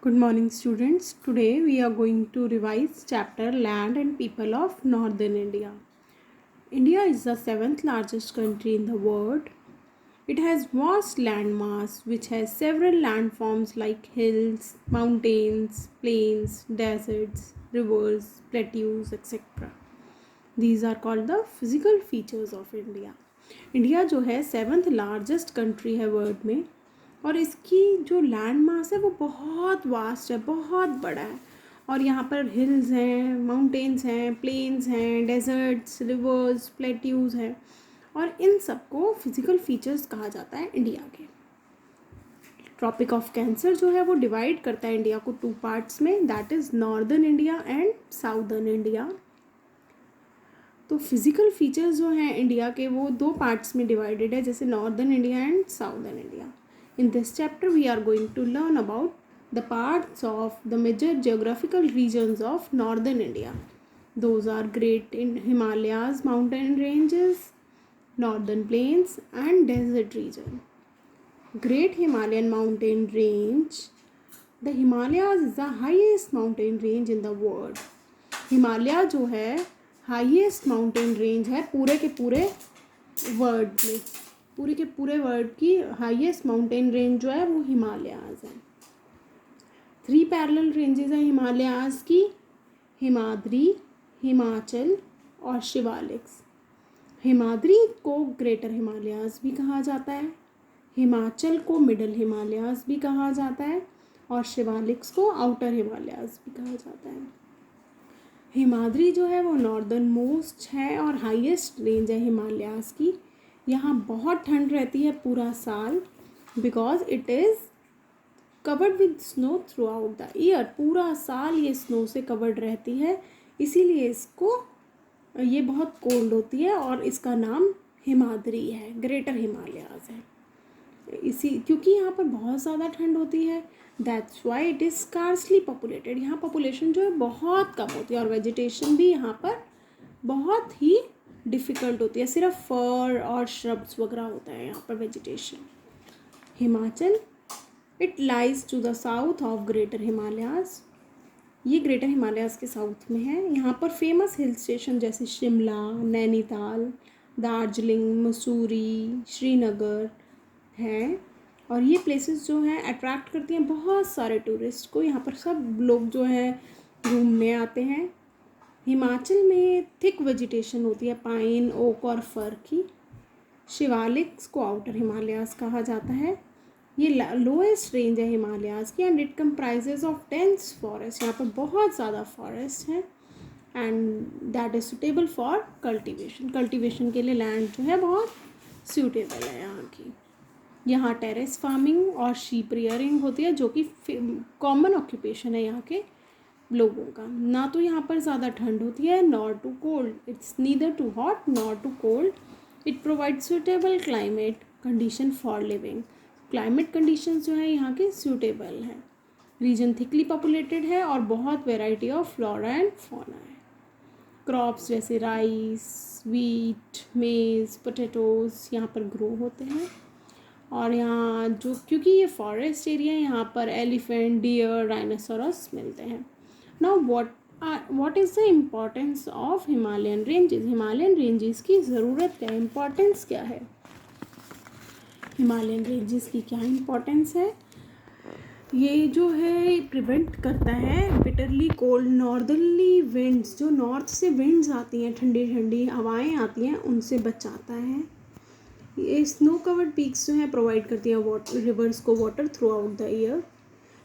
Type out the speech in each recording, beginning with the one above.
Good morning, students. Today we are going to revise chapter Land and People of Northern India. India is the seventh largest country in the world. It has vast landmass which has several landforms like hills, mountains, plains, deserts, rivers, plateaus, etc. These are called the physical features of India. India जो है seventh largest country है world में और इसकी जो land mass है वो बहुत वास्ट है, बहुत बड़ा है। और यहाँ पर हिल्स हैं, माउंटेन्स हैं, प्लेन्स हैं, डेजर्ट्स, रिवर्स, प्लेट्यूज हैं और इन सबको फिजिकल फीचर्स कहा जाता है इंडिया के। ट्रॉपिक ऑफ कैंसर जो है वो डिवाइड करता है इंडिया को टू पार्ट्स में, that is northern India and southern India. तो फिजिकल फीचर्स जो हैं इंडिया के वो दो पार्ट्स में डिवाइडेड है, जैसे northern India and southern India. In this chapter we are going to learn about the parts of the major geographical regions of northern India. Those are great in Himalayas mountain ranges, northern plains and desert region. Great Himalayan mountain range. The Himalayas is the highest mountain range in the world. Himalaya जो है highest mountain range है पूरे के पूरे world में। पूरे के पूरे वर्ल्ड की हाईएस्ट माउंटेन रेंज जो है वो हिमालयाज है। 3 पैरेलल रेंजेस हैं हिमालयाज की, हिमाद्री, हिमाचल और शिवालिक्स। हिमाद्री को ग्रेटर हिमालयाज भी कहा जाता है, हिमाचल को मिडल हिमालयाज भी कहा जाता है और शिवालिक्स को आउटर हिमालयाज भी कहा जाता है। हिमाद्री जो है वो नॉर्दर्न मोस्ट है और हाईएस्ट रेंज है हिमालयाज की। यहाँ बहुत ठंड रहती है पूरा साल, because it is covered with snow through out the year. पूरा साल ये स्नो से कवर्ड रहती है, इसीलिए इसको ये बहुत कोल्ड होती है और इसका नाम हिमाद्री है, ग्रेटर हिमालयाज है। इसी क्योंकि यहाँ पर बहुत ज़्यादा ठंड होती है, that's why it is scarcely populated. यहाँ पॉपुलेशन जो है बहुत कम होती है और वेजिटेशन भी यहाँ पर बहुत ही डिफ़िकल्ट होती है, सिर्फ फर और श्रब्स वगैरह होता है यहाँ पर vegetation. Himachal it lies to the south of greater Himalayas. ये ग्रेटर हिमालयाज के साउथ में है। यहाँ पर फेमस हिल स्टेशन जैसे शिमला, नैनीताल, दार्जिलिंग, मसूरी, श्रीनगर हैं और ये प्लेसेस जो हैं अट्रैक्ट करती हैं बहुत सारे टूरिस्ट को। यहाँ पर सब लोग जो हैं घूमने आते हैं। हिमाचल में थिक वेजिटेशन होती है पाइन, ओक और फर की। शिवालिक्स को आउटर हिमालयाज कहा जाता है। ये लोएस्ट रेंज है हिमालयाज की and it comprises of dense forest. यहाँ पर बहुत ज़्यादा फॉरेस्ट है and that is suitable for cultivation. Cultivation के लिए लैंड जो है बहुत सूटेबल है यहाँ की। यहाँ टेरेस फार्मिंग और शीप रियरिंग होती है, जो कि कॉमन ऑक्यूपेशन है यहाँ के लोगों का। ना तो यहाँ पर ज़्यादा ठंड होती है nor too cold, it's neither too hot nor too cold. It provide suitable climate condition for living. Climate conditions जो है यहाँ के सूटेबल हैं। रीजन थिकली पॉपुलेटेड है और बहुत variety of flora and fauna है। क्रॉप्स जैसे राइस, वीट, मेज, पोटैटोज़ यहाँ पर ग्रो होते हैं। और यहाँ जो क्योंकि ये फॉरेस्ट एरिया है, यहाँ पर एलिफेंट, डियर, डायनासोरस मिलते हैं। Now what is the importance of Himalayan ranges. Himalayan ranges की ज़रूरत क्या है, इम्पोर्टेंस क्या है। हिमालयन रेंजेस की क्या इम्पोर्टेंस है, ये जो है प्रिवेंट करता है बिटरली कोल्ड नॉर्दर्ली विंड्स। जो नॉर्थ से विंड्स आती हैं, ठंडी ठंडी हवाएं आती हैं, उनसे बचाता है। ये स्नो कवर्ड पीक्स जो हैं प्रोवाइड करती हैं वाटर, रिवर्स को water through out the year.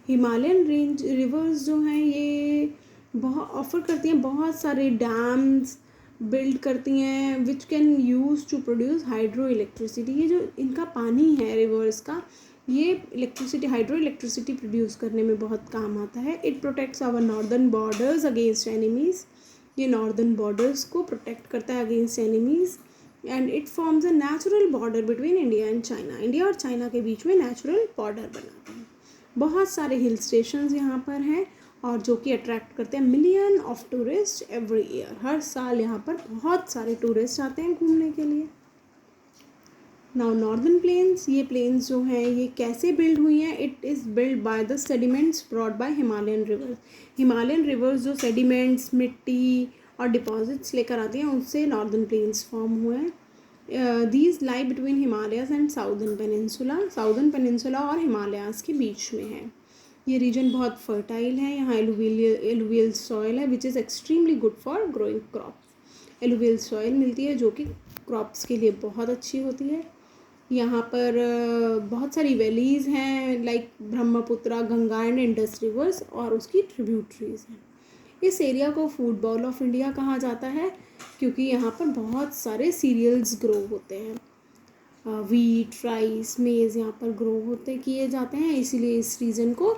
Himalayan range reverse जो हैं ये बहुत ऑफर करती हैं बहुत सारे डैम्स बिल्ड करती हैं which can use to produce hydro electricity. ये जो इनका पानी है रिवर्स का, ये इलेक्ट्रिसिटी, हाइड्रो इलेक्ट्रिसिटी प्रोड्यूस करने में बहुत काम आता है। It protects our northern borders against enemies. ये नॉर्दर्न बॉर्डर्स को प्रोटेक्ट करता है against enemies and it forms a natural border between India and China. India और चाइना के बीच में नेचुरल बॉर्डर बनाता है। बहुत सारे हिल स्टेशंस यहाँ पर हैं और जो कि अट्रैक्ट करते हैं million of tourist every year. हर साल यहाँ पर बहुत सारे टूरिस्ट आते हैं घूमने के लिए। नाउ नॉर्दर्न प्लेन्स, ये प्लेन्स जो हैं ये कैसे बिल्ड हुई हैं? It is build by the sediments brought by Himalayan reverse. Himalayan reverse जो सेडिमेंट्स, मिट्टी और डिपॉजिट्स लेकर आती हैं, उससे नॉर्दर्न प्लेन्स फॉर्म हुए हैं। These lie between Himalayas and southern peninsula, southern peninsula और हिमालयाज के बीच में है। ये रीजन बहुत फर्टाइल है, यहाँ एलुवियल सॉइल है which is extremely good for growing crops. Alluvial soil मिलती है जो कि क्रॉप्स के लिए बहुत अच्छी होती है। यहाँ पर बहुत सारी वैलीज़ हैं like Brahmaputra, Ganga and Indus reverse और उसकी ट्रिब्यूटरीज हैं। इस एरिया को फूड बाउल ऑफ इंडिया कहा जाता है क्योंकि यहाँ पर बहुत सारे सीरियल्स ग्रो होते हैं। वीट, राइस, मेज़ यहाँ पर ग्रो होते किए जाते हैं, इसीलिए इस रीजन को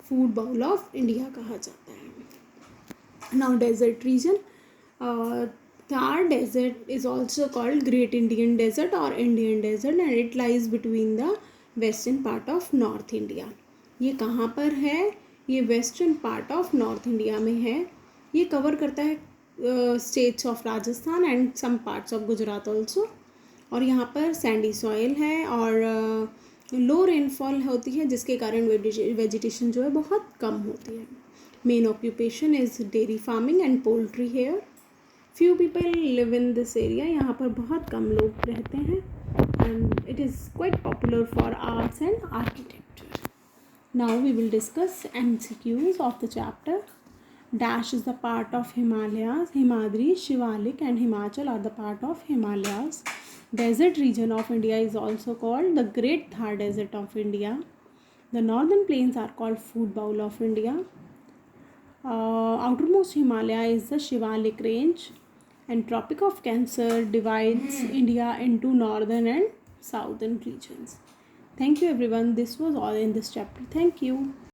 फूड बाउल ऑफ इंडिया कहा जाता है। Now desert region, Thar Desert is also called Great Indian Desert or Indian Desert and it lies between the western part of North India. ये कहाँ पर है? ये western part of north India में है। ये कवर करता है states of Rajasthan and some parts of Gujarat also. और यहाँ पर सैंडी सॉइल है और लो रेनफॉल होती है जिसके कारण वेजिटेशन जो है बहुत कम होती है। Main occupation is dairy farming and poultry here. Few people live in this area, यहाँ पर बहुत कम लोग रहते हैं and it is quite popular for arts and architecture. Now we will discuss MCQs of the chapter. Dash is the part of Himalayas. Himadri, Shivalik and Himachal are the part of Himalayas. Desert region of India is also called the Great Thar Desert of India. The northern plains are called food bowl of India. Outermost Himalaya is the Shivalik range and Tropic of Cancer divides India into northern and southern regions. Thank you everyone. This was all in this chapter. Thank you.